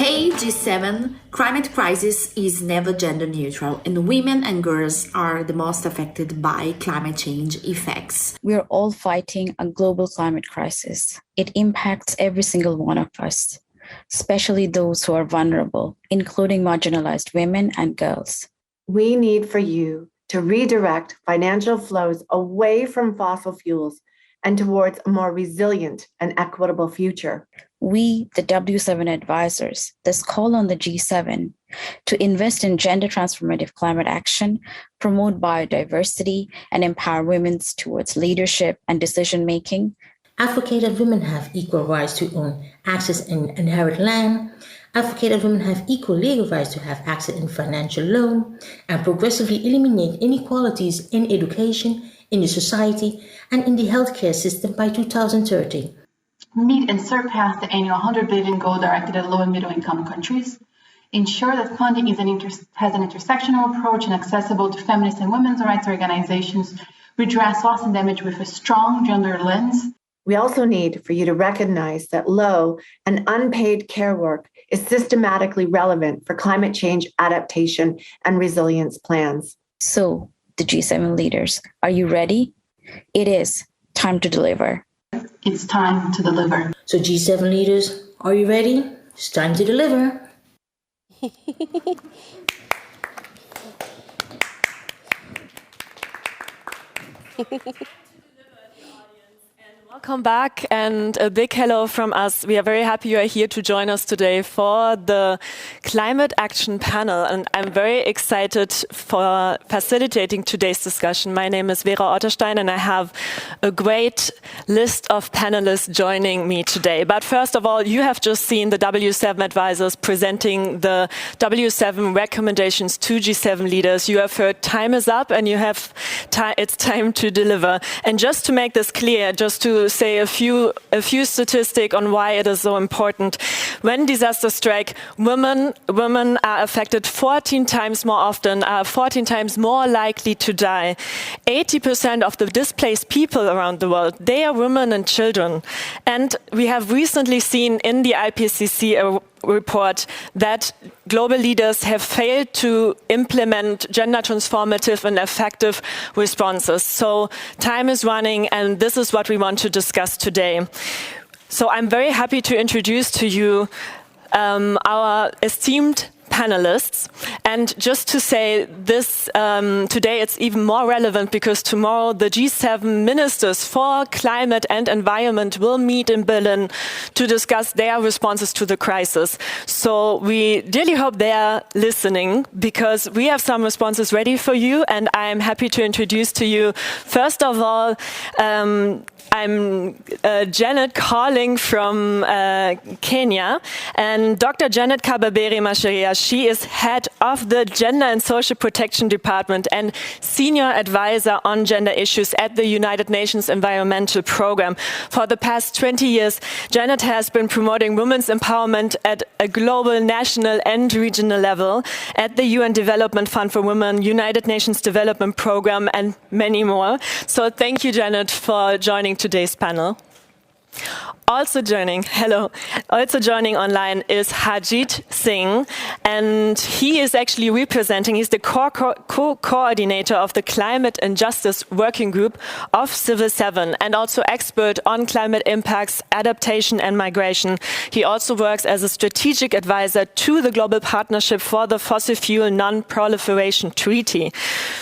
Hey G7, climate crisis is never gender neutral, and women and girls are the most affected by climate change effects. We are all fighting a global climate crisis. It impacts every single one of us, especially those who are vulnerable, including marginalized women and girls. We need for you to redirect financial flows away from fossil fuels and towards a more resilient and equitable future. We, the W7 advisors, thus call on the G7 to invest in gender transformative climate action, promote biodiversity, and empower women towards leadership and decision-making. Advocate that women have equal rights to own access and inherit land. Advocate that women have equal legal rights to have access in financial loan. And progressively eliminate inequalities in education, in the society, and in the healthcare system by 2030. Meet and surpass the annual 100 billion goal directed at low and middle income countries. Ensure that funding has an intersectional approach and accessible to feminist and women's rights organizations. Redress loss and damage with a strong gender lens. We also need for you to recognize that low and unpaid care work is systematically relevant for climate change adaptation and resilience plans. So, the G7 leaders, are you ready? It is time to deliver. It's time to deliver. So G7 leaders, are you ready? It's time to deliver. Welcome back and a big hello from us. We are very happy you are here to join us today for the Climate Action Panel, and I'm very excited for facilitating today's discussion. My name is Vera Otterstein and I have a great list of panelists joining me today. But first of all, you have just seen the W7 advisors presenting the W7 recommendations to G7 leaders. You have heard time is up and it's time to deliver. And just to make this clear, just to say a few statistics on why it is so important. When disasters strike, women are affected 14 times more often, are 14 times more likely to die. 80% of the displaced people around the world, they are women and children. And we have recently seen in the IPCC report that global leaders have failed to implement gender transformative and effective responses. So time is running, and this is what we want to discuss today. So I'm very happy to introduce to you our esteemed panelists. And just to say this, today it's even more relevant because tomorrow the G7 ministers for climate and environment will meet in Berlin to discuss their responses to the crisis. So we really hope they are listening because we have some responses ready for you, and I'm happy to introduce to you, first of all, I'm Janet calling from Kenya, and Dr. Janet Kababeri Masharia, she is head of the Gender and Social Protection Department and senior advisor on gender issues at the United Nations Environmental Programme. For the past 20 years, Janet has been promoting women's empowerment at a global, national and regional level at the UN Development Fund for Women, United Nations Development Programme and many more. So thank you, Janet, for joining today's panel. Also joining online is Harjit Singh, and he is actually he's the co-coordinator of the Climate and Justice Working Group of Civil 7 and also expert on climate impacts, adaptation and migration. He also works as a strategic advisor to the Global Partnership for the Fossil Fuel Non-Proliferation Treaty.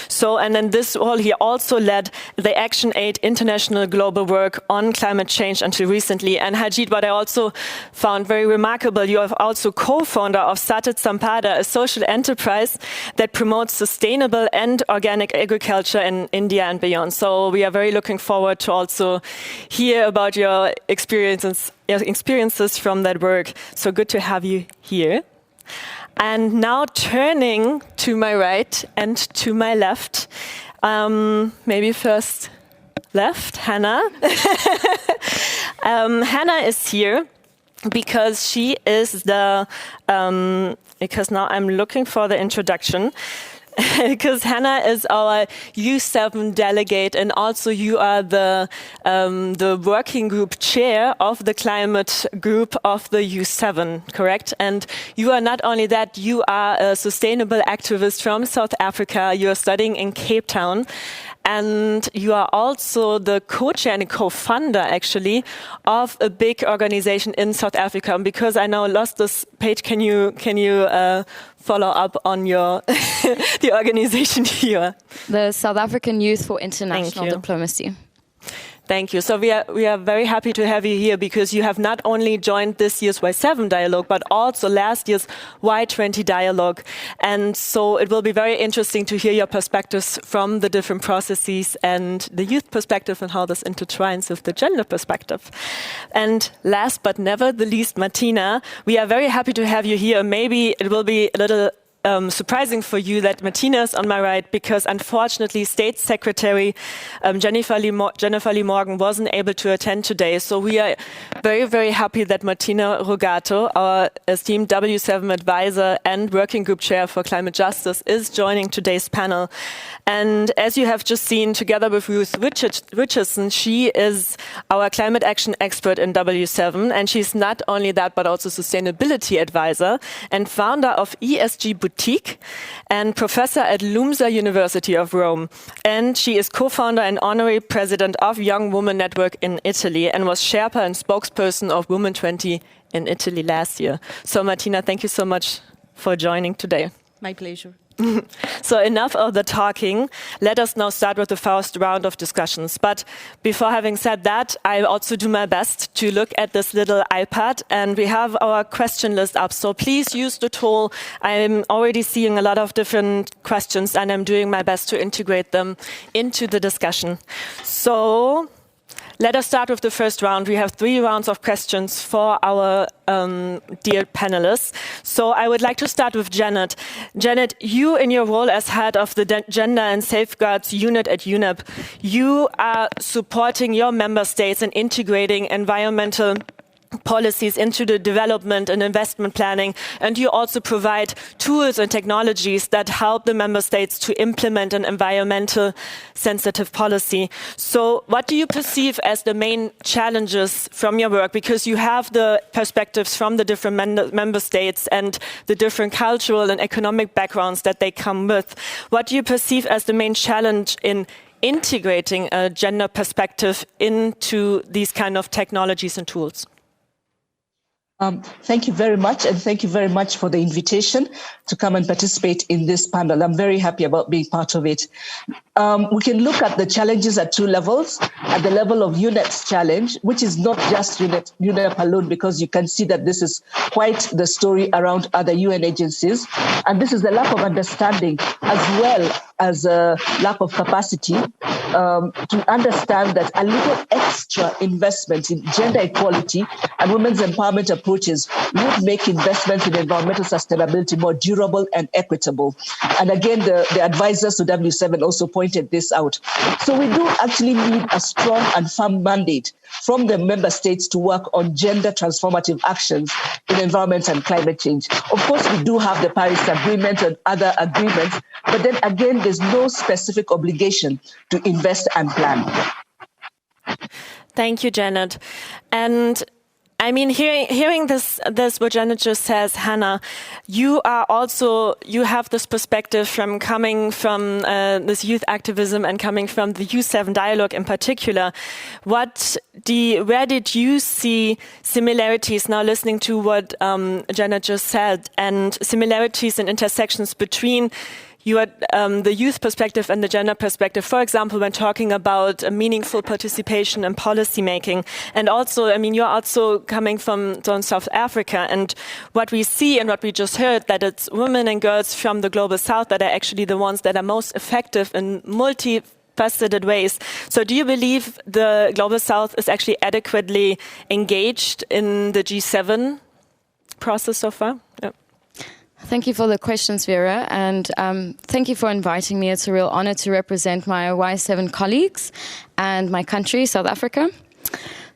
So, and in this role, he also led the Action Aid International Global Work on climate change until recently. And Harjit, what I also found very remarkable, you are also co-founder of Satit Sampada, a social enterprise that promotes sustainable and organic agriculture in India and beyond. So we are very looking forward to also hear about your experiences from that work. So good to have you here. And now turning to my right and to my left, maybe first left, Hannah. Hannah is here because she is because now I'm looking for the introduction. because Hannah is our U7 delegate, and also you are the working group chair of the climate group of the U7, correct? And you are not only that, you are a sustainable activist from South Africa. You are studying in Cape Town. And you are also the co-chair and co-founder, actually, of a big organization in South Africa. And because I now lost this page, can you follow up on your the organization here? The South African Youth for International Diplomacy. Thank you. So we are very happy to have you here, because you have not only joined this year's Y7 dialogue, but also last year's Y20 dialogue. And so it will be very interesting to hear your perspectives from the different processes and the youth perspective and how this intertwines with the gender perspective. And last but never the least, Martina, we are very happy to have you here. Maybe it will be a little surprising for you that Martina is on my right, because unfortunately State Secretary Jennifer Lee Morgan wasn't able to attend today. So we are very, very happy that Martina Rogato, our esteemed W7 advisor and working group chair for climate justice, is joining today's panel. And as you have just seen, together with Ruth Richardson, she is our climate action expert in W7. And she's not only that, but also sustainability advisor and founder of ESG Boutique and professor at LUMSA University of Rome. And she is co-founder and honorary president of Young Women Network in Italy, and was Sherpa and spokesperson of Women20 in Italy last year. So Martina, thank you so much for joining today. My pleasure. So enough of the talking. Let us now start with the first round of discussions. But before having said that, I also do my best to look at this little iPad, and we have our question list up. So please use the tool. I'm already seeing a lot of different questions, and I'm doing my best to integrate them into the discussion. So let us start with the first round. We have 3 rounds of questions for our dear panelists. So I would like to start with Janet. Janet, you in your role as head of the Gender and Safeguards Unit at UNEP, you are supporting your member states in integrating environmental policies into the development and investment planning, and you also provide tools and technologies that help the member states to implement an environmental sensitive policy. So what do you perceive as the main challenges from your work? Because you have the perspectives from the different member states and the different cultural and economic backgrounds that they come with. What do you perceive as the main challenge in integrating a gender perspective into these kind of technologies and tools? Thank you very much, and thank you very much for the invitation to come and participate in this panel. I'm very happy about being part of it. We can look at the challenges at 2 levels. At the level of UNEP's challenge, which is not just UNEP alone, because you can see that this is quite the story around other UN agencies. And this is the lack of understanding as well as a lack of capacity to understand that a little extra investment in gender equality and women's empowerment approaches would make investments in environmental sustainability more durable and equitable. And again, the advisors to W7 also pointed this out. So we do actually need a strong and firm mandate from the member states to work on gender transformative actions in environment and climate change. Of course, we do have the Paris Agreement and other agreements, but then again, there's no specific obligation to invest and plan. Thank you, Janet. And I mean, hearing this what Janet just says, Hannah, you have this perspective from coming from this youth activism and coming from the U7 dialogue in particular. Where did you see similarities, now listening to what Janet just said, and similarities and intersections between the youth perspective and the gender perspective, for example, when talking about a meaningful participation in policy making? And also, I mean, you're also coming from South Africa, and what we see and what we just heard, that it's women and girls from the Global South that are actually the ones that are most effective in multifaceted ways. So do you believe the Global South is actually adequately engaged in the G7 process so far? Yeah. Thank you for the questions, Vera, and thank you for inviting me. It's a real honor to represent my Y7 colleagues and my country, South Africa.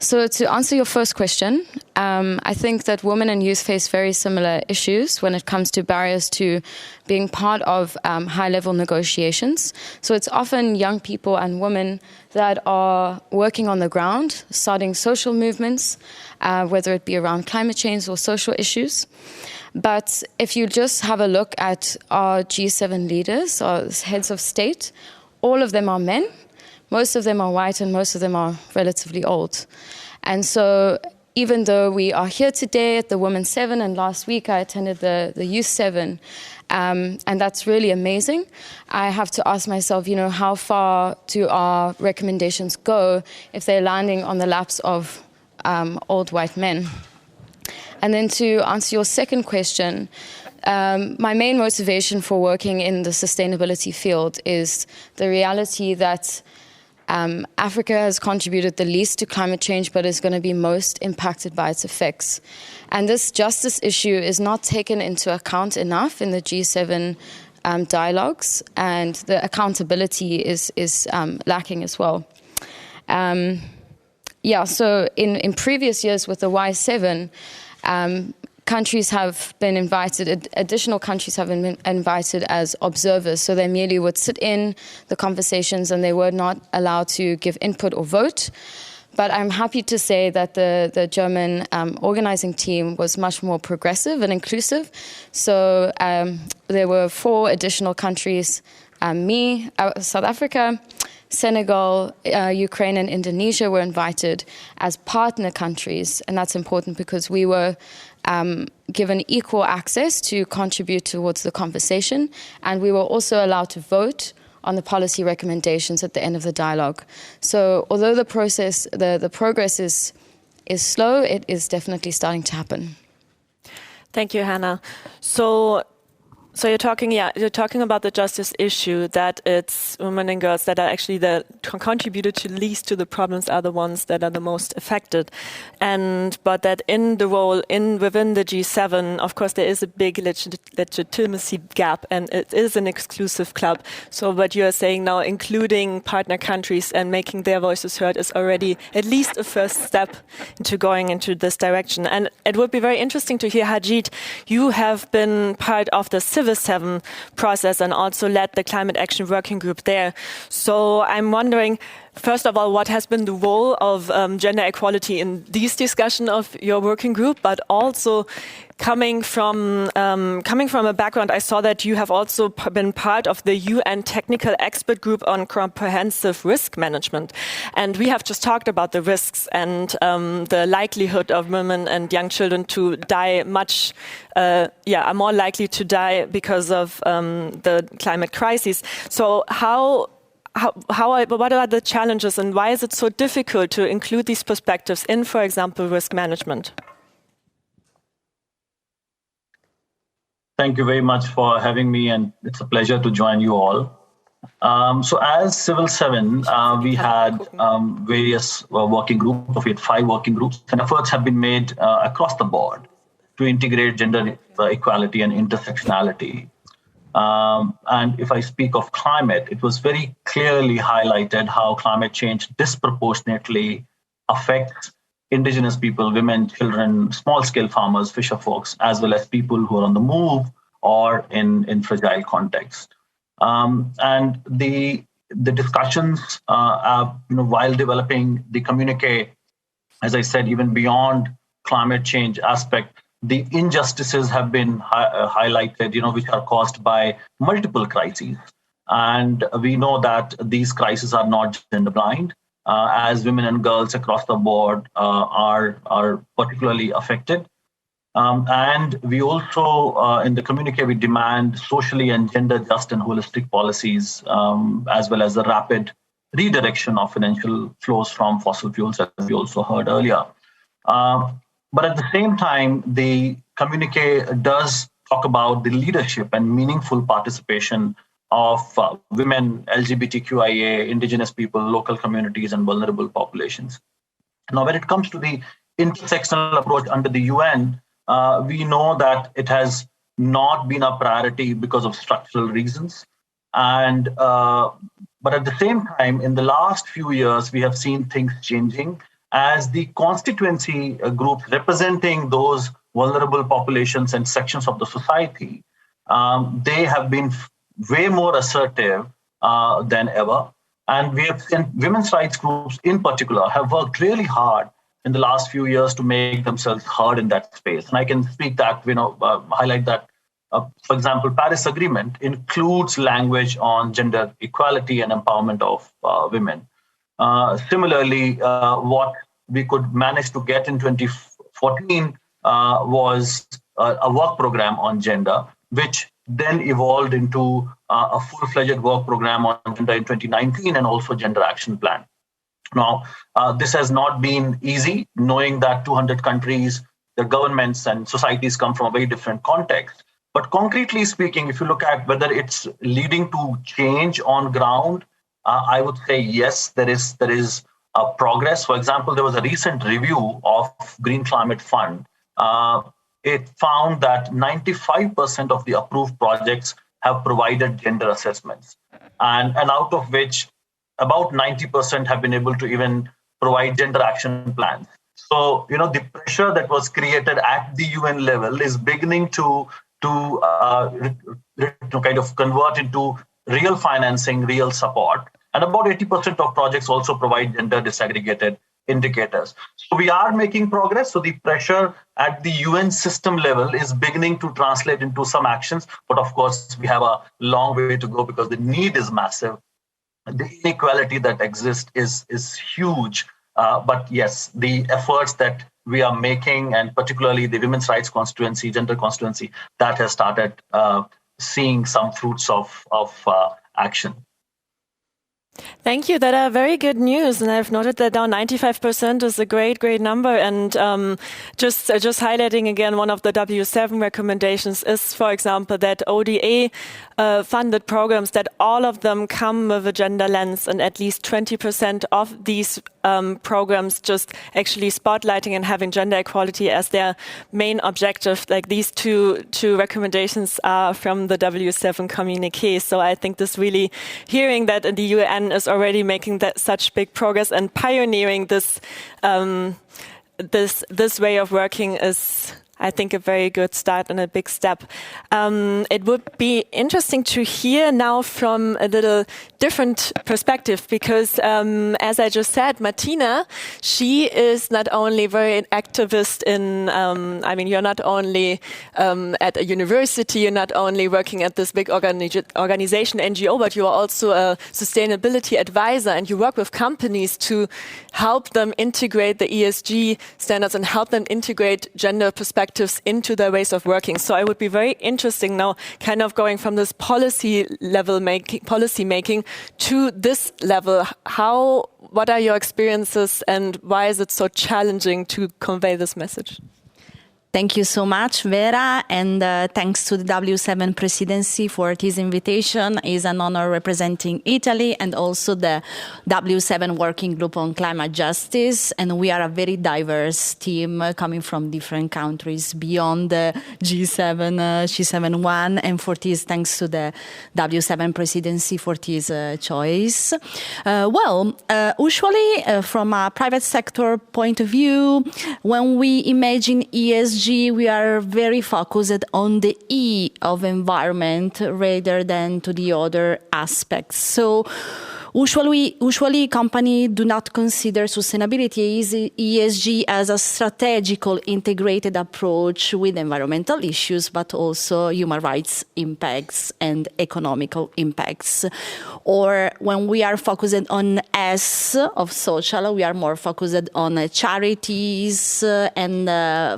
So to answer your first question, I think that women and youth face very similar issues when it comes to barriers to being part of high-level negotiations. So it's often young people and women that are working on the ground, starting social movements, whether it be around climate change or social issues. But if you just have a look at our G7 leaders, our heads of state, all of them are men. Most of them are white and most of them are relatively old. And so even though we are here today at the Women7 and last week I attended the Youth 7, and that's really amazing, I have to ask myself, how far do our recommendations go if they're landing on the laps of old white men? And then to answer your second question, my main motivation for working in the sustainability field is the reality that Africa has contributed the least to climate change, but is going to be most impacted by its effects. And this justice issue is not taken into account enough in the G7 dialogues, and the accountability is lacking as well. So in previous years with the Y7, countries have been invited, additional countries have been invited as observers. So they merely would sit in the conversations and they were not allowed to give input or vote. But I'm happy to say that the German organizing team was much more progressive and inclusive. So there were 4 additional countries, South Africa, Senegal, Ukraine and Indonesia were invited as partner countries. And that's important because we were given equal access to contribute towards the conversation. And we were also allowed to vote on the policy recommendations at the end of the dialogue. So although the process, the progress is slow, it is definitely starting to happen. Thank you, Hannah. So you're talking about the justice issue, that it's women and girls that are actually the contributed to least to the problems are the ones that are the most affected, but that in the role within the G7, of course, there is a big legitimacy gap, and it is an exclusive club. So what you are saying now, including partner countries and making their voices heard, is already at least a first step into going into this direction. And it would be very interesting to hear, Hajit, you have been part of the Civil 7 process and also led the Climate Action Working Group there. So I'm wondering, first of all, what has been the role of gender equality in these discussions of your working group, but also coming from a background, I saw that you have also been part of the UN Technical Expert Group on Comprehensive Risk Management. And we have just talked about the risks and the likelihood of women and young children to die are more likely to die because of the climate crisis. So what are the challenges and why is it so difficult to include these perspectives in, for example, risk management? Thank you very much for having me, and it's a pleasure to join you all. So as Civil 7, we had various working groups. We had 5 working groups, and efforts have been made across the board to integrate gender equality and intersectionality. And if I speak of climate, it was very clearly highlighted how climate change disproportionately affects indigenous people, women, children, small-scale farmers, fisher folks, as well as people who are on the move or in fragile context. And the discussions, while developing the communique, as I said, even beyond climate change aspect, the injustices have been highlighted, which are caused by multiple crises. And we know that these crises are not gender blind, as women and girls across the board are particularly affected. And we also, in the communique, we demand socially and gender just and holistic policies, as well as the rapid redirection of financial flows from fossil fuels, as we also heard earlier. But at the same time, the communique does talk about the leadership and meaningful participation of women, LGBTQIA, indigenous people, local communities, and vulnerable populations. Now, when it comes to the intersectional approach under the UN, we know that it has not been a priority because of structural reasons. And but at the same time, in the last few years, we have seen things changing. as the constituency groups representing those vulnerable populations and sections of the society, they have been way more assertive than ever. And we have seen women's rights groups in particular have worked really hard in the last few years to make themselves heard in that space. And I can speak that, highlight that, for example, Paris Agreement includes language on gender equality and empowerment of women. Similarly, what we could manage to get in 2014 was a work program on gender, which then evolved into a full-fledged work program on gender in 2019 and also gender action plan. Now, this has not been easy, knowing that 200 countries, their governments and societies come from a very different context. But concretely speaking, if you look at whether it's leading to change on ground, I would say yes, there is progress. For example, there was a recent review of Green Climate Fund. It found that 95% of the approved projects have provided gender assessments, and out of which about 90% have been able to even provide gender action plans. So, the pressure that was created at the UN level is beginning to kind of convert into real financing, real support. And about 80% of projects also provide gender disaggregated indicators. So we are making progress. So the pressure at the UN system level is beginning to translate into some actions. But of course, we have a long way to go because the need is massive. The inequality that exists is huge. But yes, the efforts that we are making, and particularly the women's rights constituency, gender constituency, that has started seeing some fruits of action. Thank you. That are very good news, and I've noted that now 95% is a great number. And just highlighting again, one of the W7 recommendations is, for example, that ODA funded programs, that all of them come with a gender lens, and at least 20% of these programs just actually spotlighting and having gender equality as their main objective. Like these two recommendations are from the W7 communique. So I think this really, hearing that the UN is already making that such big progress and pioneering this this way of working is, I think, a very good start and a big step. It would be interesting to hear now from a little different perspective, because as I just said, Martina, she is not only very an activist in, you're not only at a university, you're not only working at this big organization, NGO, but you are also a sustainability advisor, and you work with companies to help them integrate the ESG standards and help them integrate gender perspectives into their ways of working. So I would be very interesting now, kind of going from this policy making to this level. What are your experiences, and why is it so challenging to convey this message? Thank you so much, Vera, and thanks to the W7 presidency for this invitation. It's an honor representing Italy and also the W7 working group on climate justice. And we are a very diverse team coming from different countries beyond the G7-1. And for this, thanks to the W7 presidency for this choice. Usually from a private sector point of view, when we imagine ESG, we are very focused on the E of environment rather than to the other aspects. So usually companies do not consider sustainability ESG as a strategical integrated approach with environmental issues, but also human rights impacts and economical impacts. Or when we are focused on S of social, we are more focused on charities and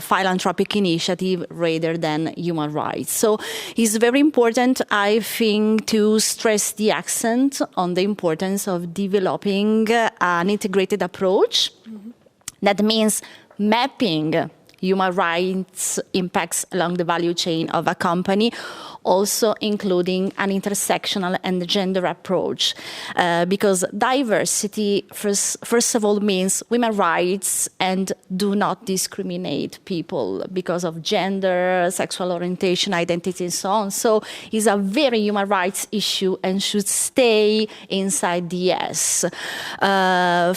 philanthropic initiative rather than human rights. So it's very important, I think, to stress the accent on the importance of developing an integrated approach. Mm-hmm. That means mapping human rights impacts along the value chain of a company, also including an intersectional and gender approach. Because diversity, first of all, means women's rights and do not discriminate people because of gender, sexual orientation, identity, and so on. So it's a very human rights issue and should stay inside the S.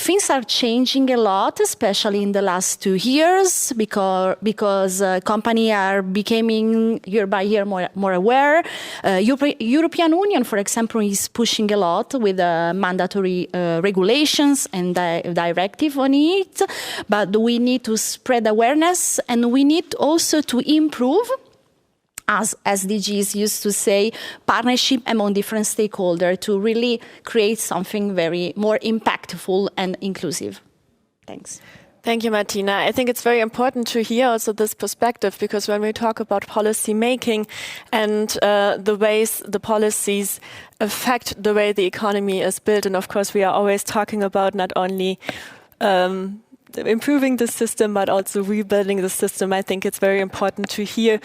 Things are changing a lot, especially in the last 2 years, because companies are becoming year by year more aware. European Union, for example, is pushing a lot with mandatory regulations and directive on it. But we need to spread awareness, and we need also to improve, as SDGs used to say, partnership among different stakeholders to really create something very more impactful and inclusive. Thanks. Thank you, Martina. I think it's very important to hear also this perspective, because when we talk about policy making and the ways the policies affect the way the economy is built, and of course we are always talking about not only improving the system, but also rebuilding the system. I think it's very important to hear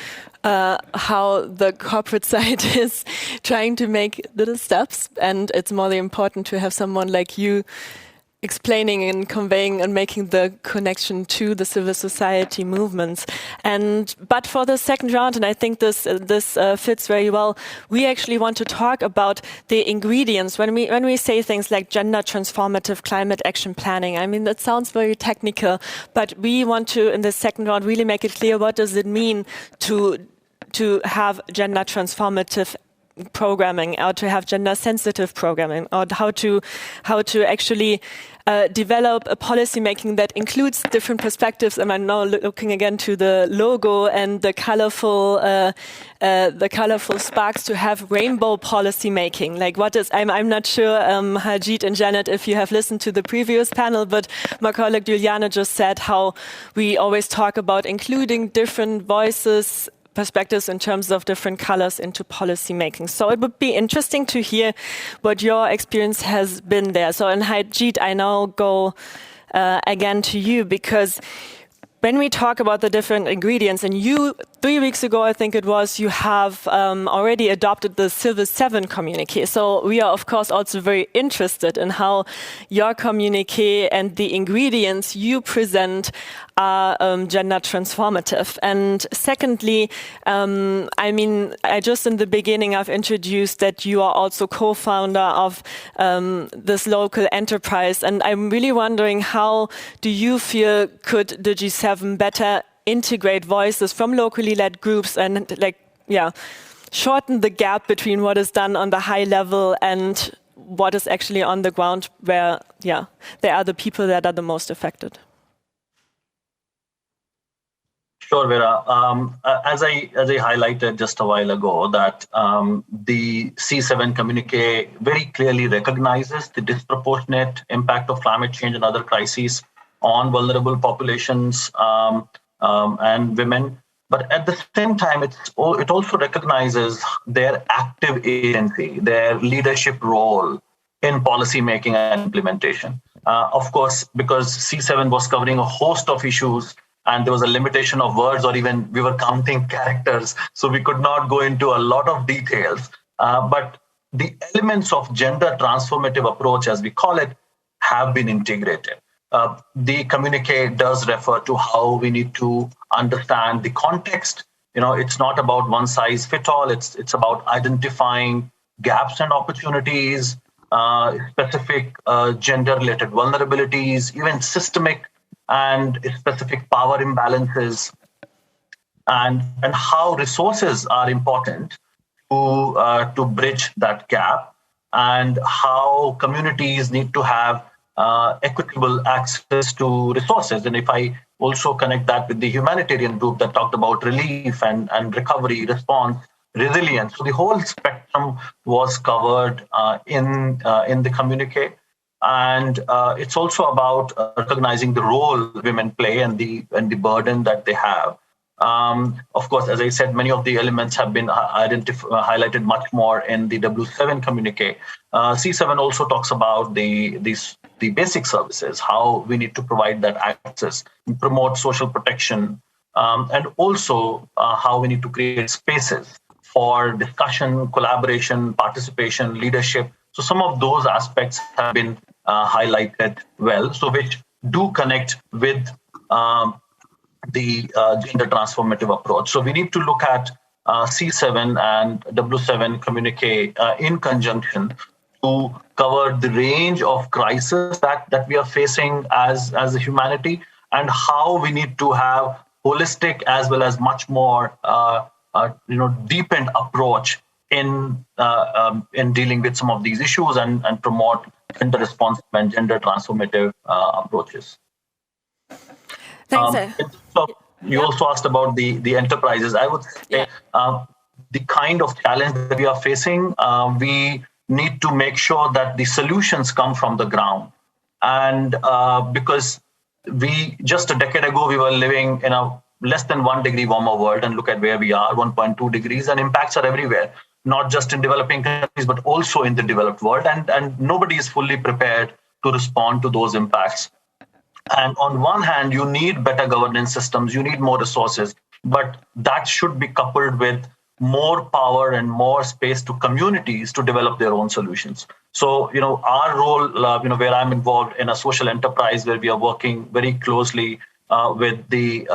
how the corporate side is trying to make little steps, and it's more important to have someone like you explaining and conveying and making the connection to the civil society movements. But for the second round, and I think this fits very well, we actually want to talk about the ingredients. When we say things like gender transformative climate action planning, I mean, that sounds very technical, but we want to, in the second round, really make it clear what does it mean to have gender transformative programming, or to have gender sensitive programming, or how to actually develop a policy making that includes different perspectives. And I'm now looking again to the logo and the colorful sparks to have rainbow policy making. Like what is, I'm not sure, Harjeet and Janet, if you have listened to the previous panel, but my colleague Juliana just said how we always talk about including different voices, perspectives in terms of different colors into policy making. So it would be interesting to hear what your experience has been there. So in Harjeet, I now go again to you, because when we talk about the different ingredients, and you, 3 weeks ago, I think it was, you have already adopted the Civil 7 communique. So we are, of course, also very interested in how your communique and the ingredients you present are gender transformative. And secondly, I mean, I just in the beginning, I've introduced that you are also co-founder of this local enterprise. And I'm really wondering, how do you feel could the G7 better integrate voices from locally led groups and shorten the gap between what is done on the high level and what is actually on the ground, where they are the people that are the most affected? Sure, Vera. As I highlighted just a while ago, that the C7 communique very clearly recognizes the disproportionate impact of climate change and other crises on vulnerable populations and women. But at the same time, it also recognizes their active agency, their leadership role in policy making and implementation. Of course, because C7 was covering a host of issues, and there was a limitation of words, or even we were counting characters, so we could not go into a lot of details. But the elements of gender transformative approach, as we call it, have been integrated. The communique does refer to how we need to understand the context. You know, it's not about one size fit all. It's about identifying gaps and opportunities, specific gender-related vulnerabilities, even systemic and specific power imbalances, and how resources are important to bridge that gap, and how communities need to have equitable access to resources. And if I also connect that with the humanitarian group that talked about relief and recovery, response, resilience, so the whole spectrum was covered in the communique. And it's also about recognizing the role women play and the burden that they have. Of course, as I said, many of the elements have been highlighted much more in the W7 communique. C7 also talks about the basic services, how we need to provide that access, and promote social protection, and also how we need to create spaces for discussion, collaboration, participation, leadership. So some of those aspects have been highlighted well, so which do connect with the gender transformative approach. So we need to look at C7 and W7 communique in conjunction to cover the range of crises that we are facing as a humanity, and how we need to have holistic as well as much more deepened approach in dealing with some of these issues and promote gender responsive and gender transformative approaches. Thanks. So you also asked about the enterprises. I would say the kind of challenge that we are facing, we need to make sure that the solutions come from the ground. And because just a decade ago, we were living in a less than 1 degree warmer world, and look at where we are, 1.2 degrees, and impacts are everywhere, not just in developing countries, but also in the developed world. And nobody is fully prepared to respond to those impacts. And on one hand, you need better governance systems, you need more resources, but that should be coupled with more power and more space to communities to develop their own solutions. So, our role, where I'm involved in a social enterprise where we are working very closely with the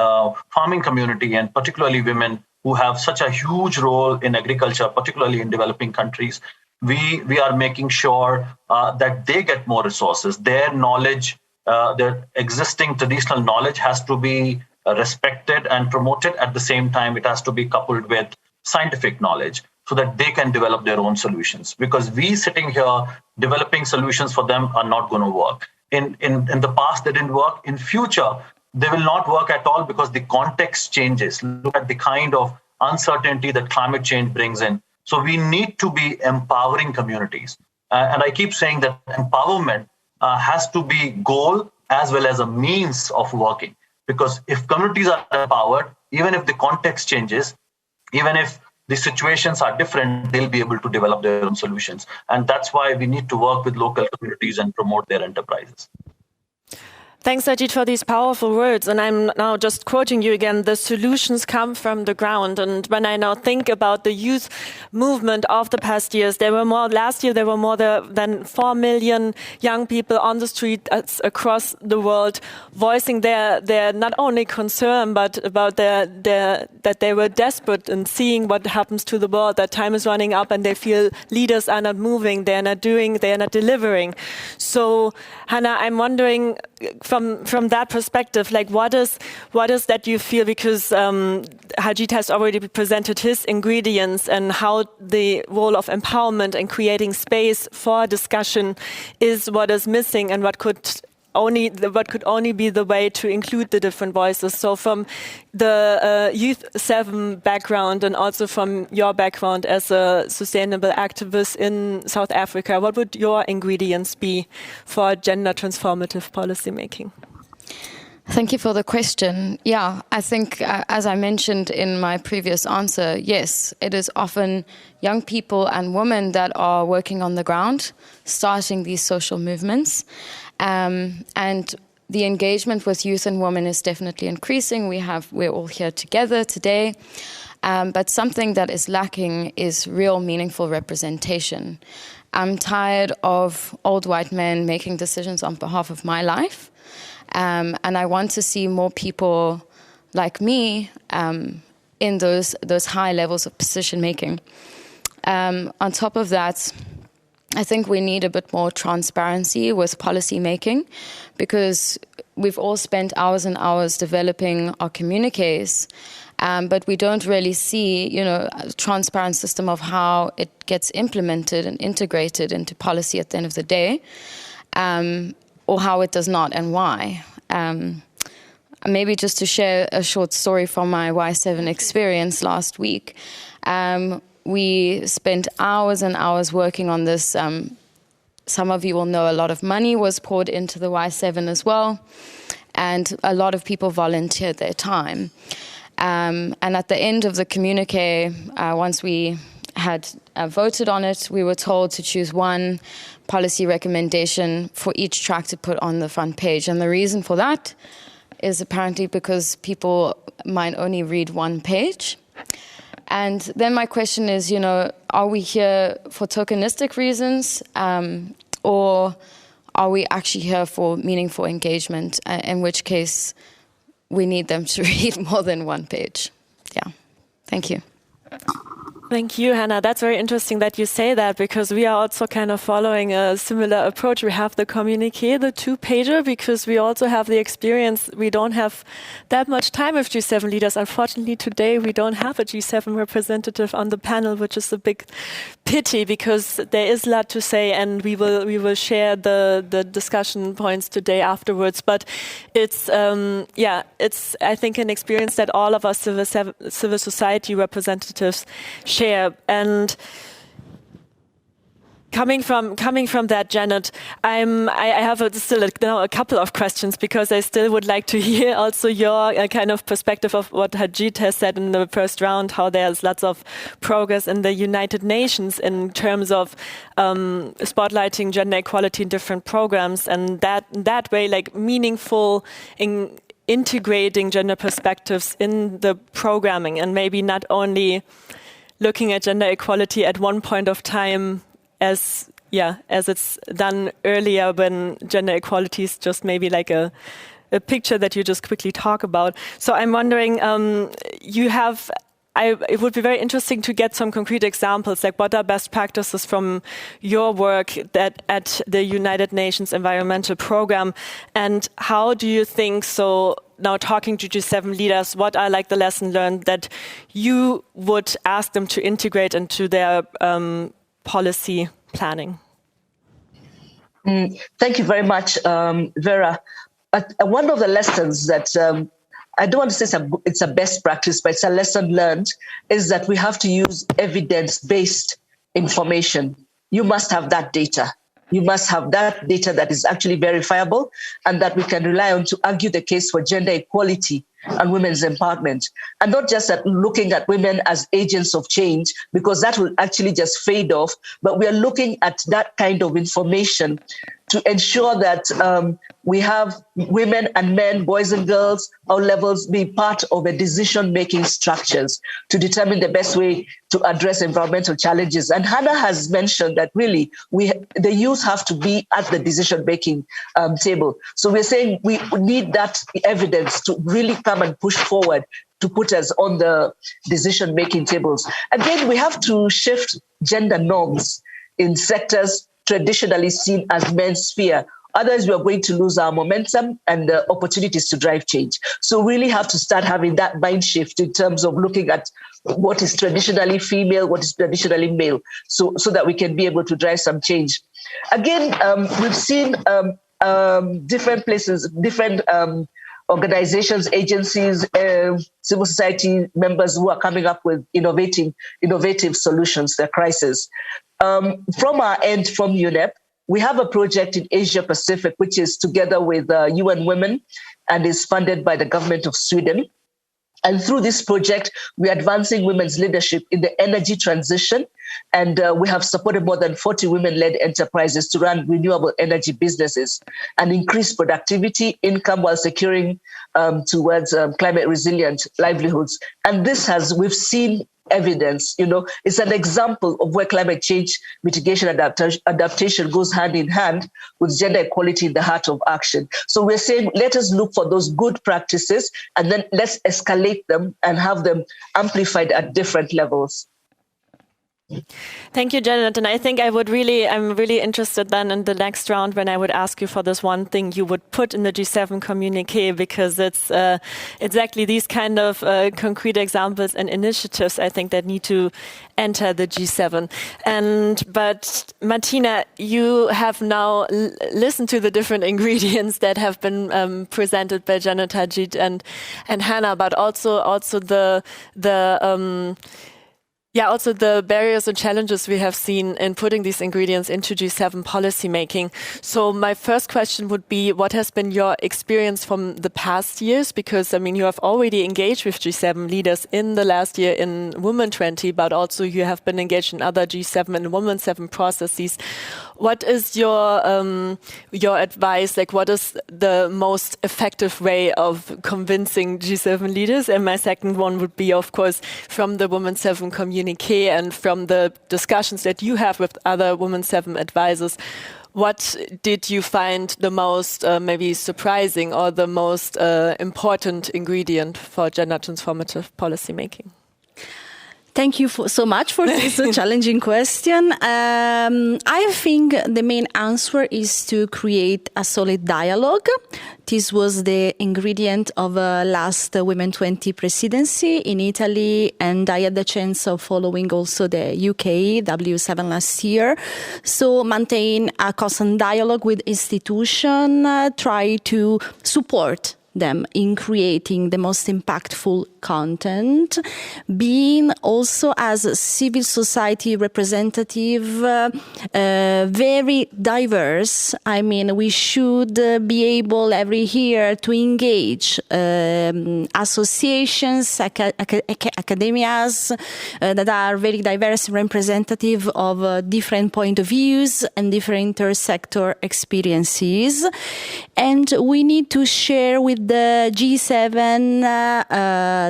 farming community, and particularly women who have such a huge role in agriculture, particularly in developing countries, we are making sure that they get more resources. Their knowledge, their existing traditional knowledge has to be respected and promoted. At the same time, it has to be coupled with scientific knowledge so that they can develop their own solutions. Because we sitting here developing solutions for them are not going to work. In the past, they didn't work. In future, they will not work at all because the context changes. Look at the kind of uncertainty that climate change brings in. So we need to be empowering communities. And I keep saying that empowerment has to be goal as well as a means of working. Because if communities are empowered, even if the context changes, even if the situations are different, they'll be able to develop their own solutions. And that's why we need to work with local communities and promote their enterprises. Thanks, Ajit, for these powerful words. And I'm now just quoting you again, the solutions come from the ground. And when I now think about the youth movement of the past years, last year there were more than 4 million young people on the street across the world voicing their not only concern, but about that they were desperate in seeing what happens to the world, that time is running up and they feel leaders are not moving, they're not doing, they're not delivering. So, Hannah, I'm wondering, from that perspective, like what is that you feel, because Ajit has already presented his ingredients and how the role of empowerment and creating space for discussion is what is missing, and what could only be the way to include the different voices. So from the Youth7 background, and also from your background as a sustainable activist in South Africa, what would your ingredients be for gender transformative policymaking? Thank you for the question. Yeah, I think, as I mentioned in my previous answer, yes, it is often young people and women that are working on the ground, starting these social movements. And the engagement with youth and women is definitely increasing. We're all here together today. But something that is lacking is real meaningful representation. I'm tired of old white men making decisions on behalf of my life. And I want to see more people like me in those high levels of decision making. On top of that, I think we need a bit more transparency with policy making, because we've all spent hours and hours developing our communiques, but we don't really see, a transparent system of how it gets implemented and integrated into policy at the end of the day, or how it does not and why. Maybe just to share a short story from my Y7 experience last week. We spent hours and hours working on this. Some of you will know a lot of money was poured into the Y7 as well, and a lot of people volunteered their time. And at the end of the communique, once we had voted on it, we were told to choose one policy recommendation for each track to put on the front page. And the reason for that is apparently because people might only read one page. And then my question is, are we here for tokenistic reasons, or are we actually here for meaningful engagement, in which case we need them to read more than one page? Yeah, thank you. Thank you, Hannah. That's very interesting that you say that, because we are also kind of following a similar approach. We have the communiqué, the 2-pager, because we also have the experience. We don't have that much time with G7 leaders. Unfortunately, today we don't have a G7 representative on the panel, which is a big pity, because there is a lot to say, and we will share the discussion points today afterwards. But it's it's I think an experience that all of us civil society representatives share. And coming from that, Janet, I have still a couple of questions, because I still would like to hear also your kind of perspective of what Hajit has said in the first round, how there's lots of progress in the United Nations in terms of spotlighting gender equality in different programs, and that way, like, meaningful in integrating gender perspectives in the programming, and maybe not only looking at gender equality at one point of time as it's done earlier, when gender equality is just maybe like a picture that you just quickly talk about. So I'm wondering, it would be very interesting to get some concrete examples, like what are best practices from your work that at the United Nations Environmental Programme, and how do you think, so now talking to G7 leaders, what are like the lessons learned that you would ask them to integrate into their policy planning? Thank you very much, Vera. One of the lessons that I don't want to say it's a best practice, but it's a lesson learned, is that we have to use evidence-based information. You must have that data. You must have that data that is actually verifiable and that we can rely on to argue the case for gender equality and women's empowerment. And not just at looking at women as agents of change, because that will actually just fade off, but we are looking at that kind of information to ensure that we have women and men, boys and girls, all levels, be part of the decision-making structures to determine the best way to address environmental challenges. And Hannah has mentioned that really the youth have to be at the decision-making table. So we're saying we need that evidence to really come and push forward to put us on the decision-making tables. Again, we have to shift gender norms in sectors traditionally seen as men's sphere. Otherwise, we are going to lose our momentum and the opportunities to drive change. So really have to start having that mind shift in terms of looking at what is traditionally female, what is traditionally male, so that we can be able to drive some change. Again, we've seen different places, different organizations, agencies, civil society members who are coming up with innovative solutions to the crisis. From our end, from UNEP, we have a project in Asia Pacific, which is together with UN Women and is funded by the government of Sweden. And through this project, we're advancing women's leadership in the energy transition. And we have supported more than 40 women-led enterprises to run renewable energy businesses and increase productivity, income, while securing towards climate resilient livelihoods. And we've seen evidence, it's an example of where climate change mitigation adaptation goes hand in hand with gender equality in the heart of action. So we're saying, let us look for those good practices and then let's escalate them and have them amplified at different levels. Thank you, Janet. And I think I'm really interested then in the next round when I would ask you for this one thing you would put in the G7 communiqué, because it's exactly these kind of concrete examples and initiatives, I think, that need to enter the G7. But Martina, you have now listened to the different ingredients that have been presented by Janet, Hajit, and Hannah, but also the barriers and challenges we have seen in putting these ingredients into G7 policymaking. So my first question would be, what has been your experience from the past years? Because, you have already engaged with G7 leaders in the last year in Women20, but also you have been engaged in other G7 and Women7 processes. what is your advice? Like, what is the most effective way of convincing G7 leaders? And my second one would be, of course, from the Women7 communique and from the discussions that you have with other Women7 advisors. What did you find the most maybe surprising or the most important ingredient for gender transformative policymaking? Thank you so much for this challenging question. I think the main answer is to create a solid dialogue. This was the ingredient of last Women 20 presidency in Italy, and I had the chance of following also the UK W7 last year. So maintain a constant dialogue with institutions, try to support them in creating the most impactful content, being also as a civil society representative, very diverse. I mean, we should be able every year to engage associations, academias that are very diverse, representative of different point of views and different intersector experiences. And we need to share with the G7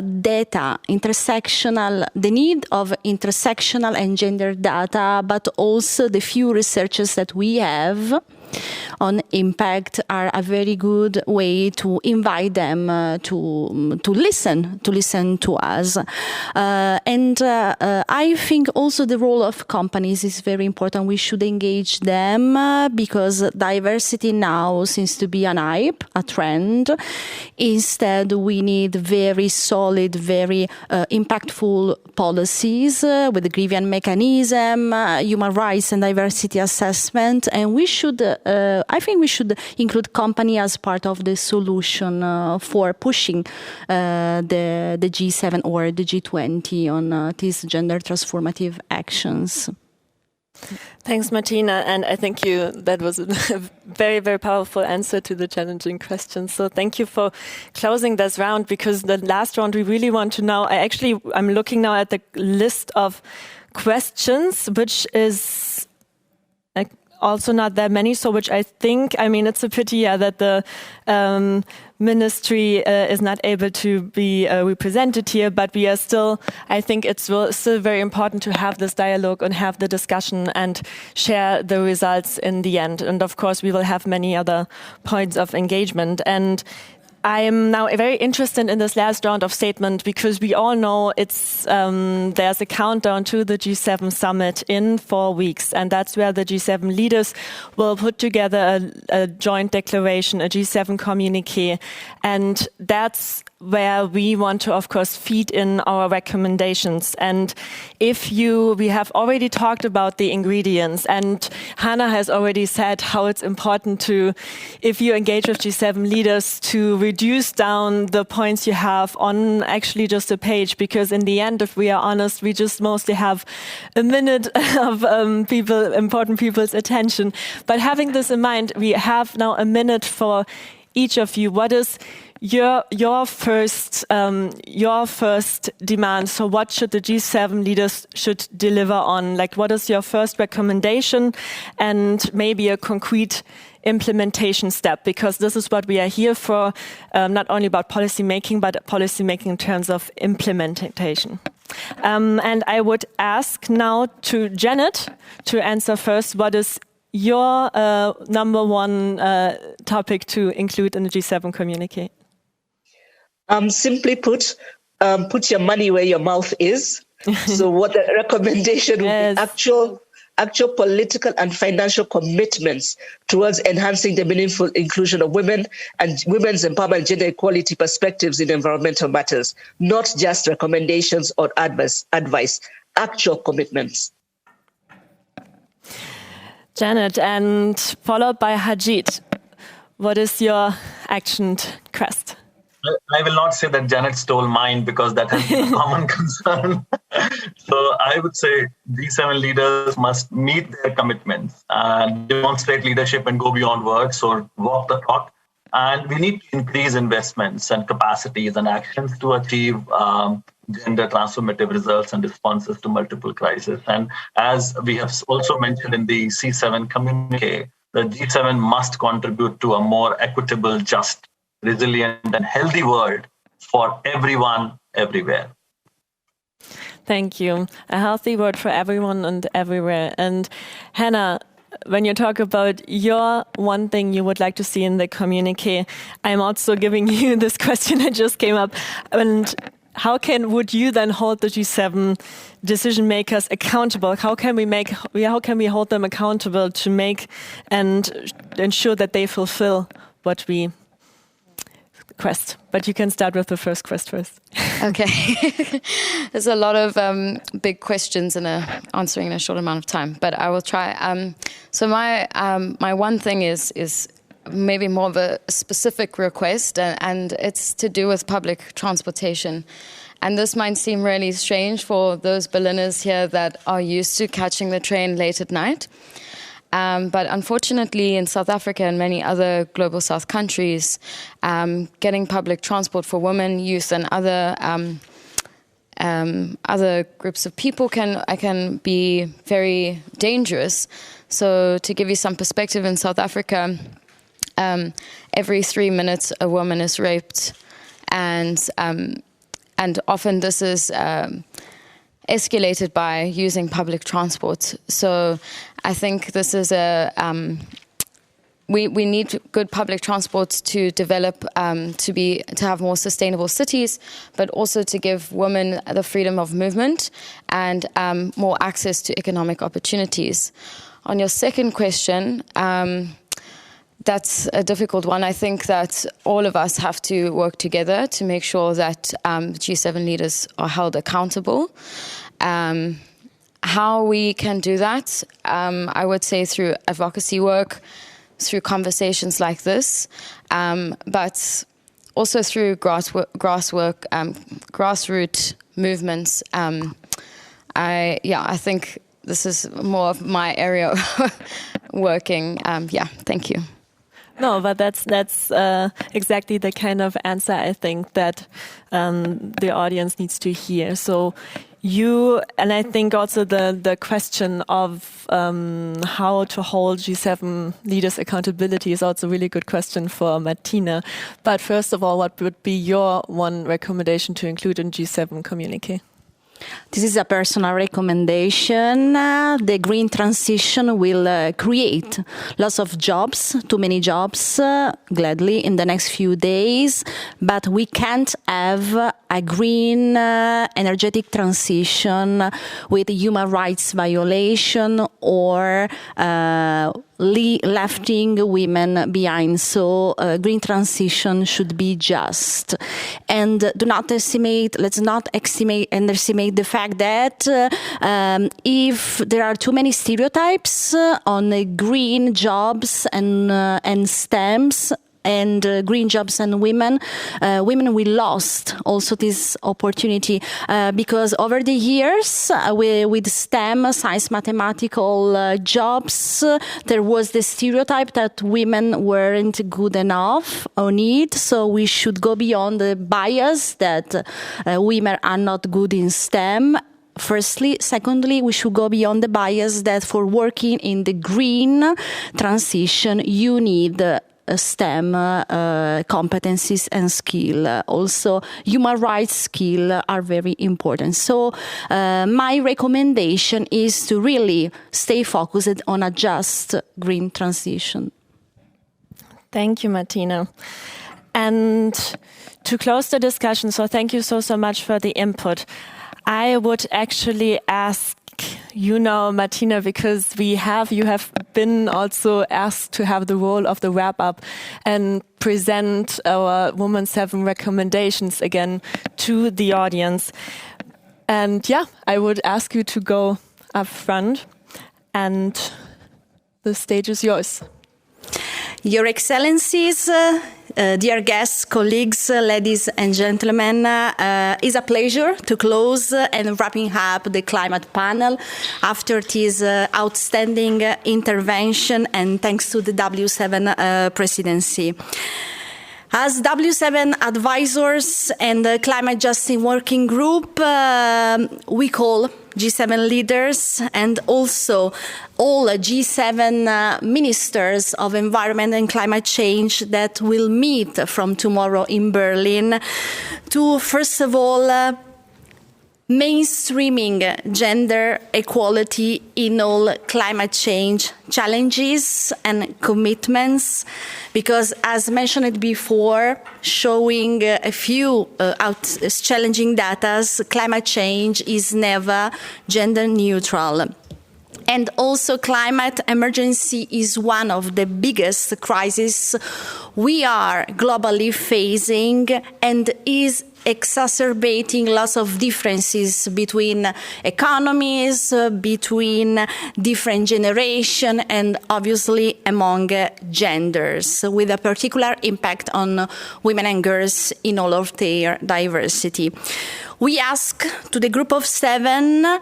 data, the need of intersectional and gender data, but also the few researchers that we have on impact are a very good way to invite them to listen to us. And I think also the role of companies is very important. We should engage them because diversity now seems to be an hype, a trend. Instead, we need very solid, very impactful policies with the grievance mechanism, human rights and diversity assessment, and we should I think we should include company as part of the solution for pushing the G7 or the G20 on these gender transformative actions. Thanks, Martina. And I think that was a very, very powerful answer to the challenging question. So thank you for closing this round, because the last round we really want to know. I'm looking now at the list of questions, which is also not that many. So which it's a pity, that the ministry is not able to be represented here, but we are still, I think it's still very important to have this dialogue and have the discussion and share the results in the end. And of course, we will have many other points of engagement. And I'm now very interested in this last round of statement, because we all know there's a countdown to the G7 summit in 4 weeks, and that's where the G7 leaders will put together a joint declaration, a G7 communique, and that's where we want to, of course, feed in our recommendations. And we have already talked about the ingredients, and Hannah has already said how it's important to, if you engage with G7 leaders, to reduce down the points you have on actually just a page, because in the end, if we are honest, we just mostly have a minute of important people's attention. But having this in mind, we have now a minute for each of you. What is your first demand? So what should the G7 leaders should deliver on? Like, what is your first recommendation, and maybe a concrete implementation step? Because this is what we are here for, not only about policy making, but policy making in terms of implementation. And I would ask now to Janet to answer first. What is your number one topic to include in the G7 communique? Simply put your money where your mouth is. So what the recommendation would be actual political and financial commitments towards enhancing the meaningful inclusion of women and women's empowerment, gender equality perspectives in environmental matters, not just recommendations or advice, actual commitments. Janet, and followed by Hajit, what is your action quest? I will not say that Janet stole mine, because that has been a common concern. So I would say G7 leaders must meet their commitments and demonstrate leadership and go beyond words, or walk the talk. And we need to increase investments and capacities and actions to achieve gender transformative results and responses to multiple crises. And as we have also mentioned in the C7 communique, the G7 must contribute to a more equitable, just, resilient, and healthy world for everyone, everywhere. Thank you. A healthy world for everyone and everywhere. And Hannah, when you talk about your one thing you would like to see in the communique, I'm also giving you this question that just came up. And how would you then hold the G7 decision makers accountable? How can we hold them accountable to make and ensure that they fulfill what we quest? But you can start with the first quest first. Okay. There's a lot of big questions in answering in a short amount of time, but I will try. So my one thing is maybe more of a specific request, and it's to do with public transportation. And this might seem really strange for those Berliners here that are used to catching the train late at night. But unfortunately, in South Africa and many other global South countries, getting public transport for women, youth, and other groups of people can be very dangerous. So to give you some perspective, in South Africa, every 3 minutes a woman is raped, and often this is escalated by using public transport. So I think this is we need good public transport to develop, to have more sustainable cities, but also to give women the freedom of movement and more access to economic opportunities. On your second question, that's a difficult one. I think that all of us have to work together to make sure that G7 leaders are held accountable. How we can do that, I would say through advocacy work, through conversations like this, but also through grassroots movements. I think this is more of my area of working. Thank you. No, but that's exactly the kind of answer I think that the audience needs to hear. So and I think also the question of how to hold G7 leaders' accountability is also a really good question for Martina. But first of all, what would be your one recommendation to include in G7 communique? This is a personal recommendation. The green transition will create lots of jobs, too many jobs, gladly, in the next few days. But we can't have a green energetic transition with human rights violation or lefting women behind. So green transition should be just. And let's not underestimate the fact that if there are too many stereotypes on green jobs and STEMs, and green jobs and women will lost also this opportunity because over the years with STEM, science, mathematical jobs, there was the stereotype that women weren't good enough on it. So we should go beyond the bias that women are not good in STEM. Firstly. Secondly, we should go beyond the bias that for working in the green transition, you need STEM competencies and skill. Also, human rights skill are very important. So my recommendation is to really stay focused on a just green transition. Thank you, Martina. And to close the discussion, so thank you so much for the input. I would actually ask you now, Martina, because you have been also asked to have the role of the wrap-up and present our Women7 recommendations again to the audience. And I would ask you to go up front, and the stage is yours. Your Excellencies, dear guests, colleagues, ladies and gentlemen, it's a pleasure to close and wrapping up the climate panel after this outstanding intervention, and thanks to the W7 presidency. As W7 advisors and the Climate Justice Working Group, we call G7 leaders and also all G7 ministers of environment and climate change that will meet from tomorrow in Berlin to, first of all, mainstreaming gender equality in all climate change challenges and commitments, because as mentioned before, showing a few challenging data, climate change is never gender neutral. And also climate emergency is one of the biggest crises we are globally facing and is exacerbating lots of differences between economies, between different generations, and obviously among genders, with a particular impact on women and girls in all of their diversity. We ask to the group of 7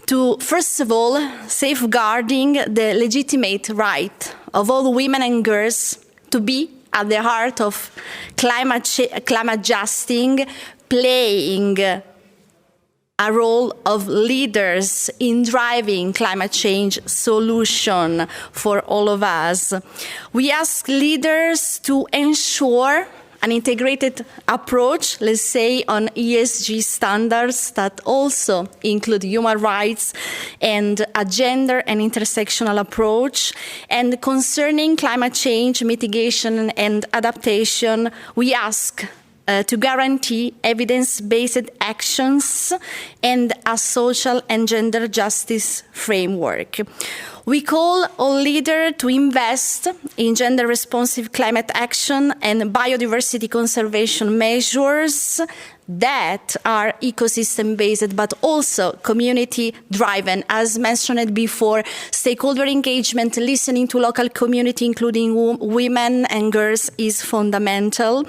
to, first of all, safeguarding the legitimate right of all women and girls to be at the heart of climate justice, playing a role of leaders in driving climate change solution for all of us. We ask leaders to ensure an integrated approach, let's say, on ESG standards that also include human rights and a gender and intersectional approach. And concerning climate change, mitigation and adaptation, we ask to guarantee evidence-based actions and a social and gender justice framework. We call all leaders to invest in gender-responsive climate action and biodiversity conservation measures that are ecosystem-based but also community-driven. As mentioned before, stakeholder engagement, listening to local community, including women and girls, is fundamental.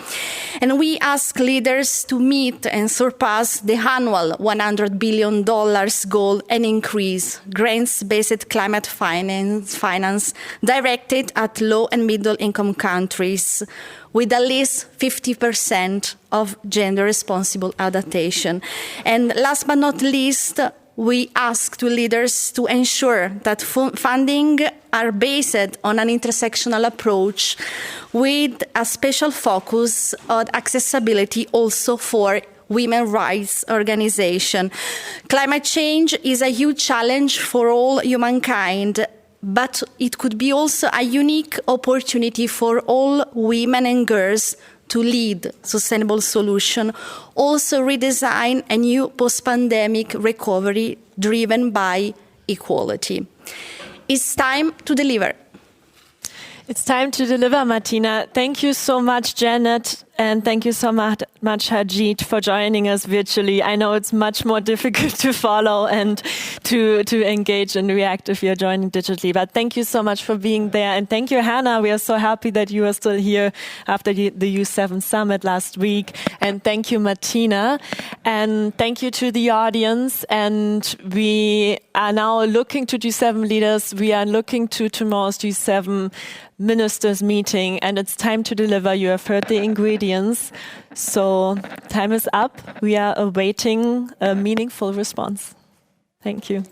And we ask leaders to meet and surpass the annual $100 billion goal and increase grants-based climate finance directed at low and middle-income countries, with at least 50% of gender-responsible adaptation. And last but not least, we ask to leaders to ensure that funding are based on an intersectional approach with a special focus on accessibility also for women's rights organizations. Climate change is a huge challenge for all humankind, but it could be also a unique opportunity for all women and girls to lead sustainable solution, also redesign a new post-pandemic recovery driven by equality. It's time to deliver. It's time to deliver, Martina. Thank you so much, Janet, and thank you so much, Harjeet, for joining us virtually. I know it's much more difficult to follow and to engage and react if you're joining digitally, but thank you so much for being there. And thank you, Hannah. We are so happy that you are still here after the Women7 Summit last week. And thank you, Martina. And thank you to the audience. And we are now looking to G7 leaders. We are looking to tomorrow's G7 ministers meeting, and it's time to deliver. You have heard the ingredients. So time is up. We are awaiting a meaningful response. Thank you.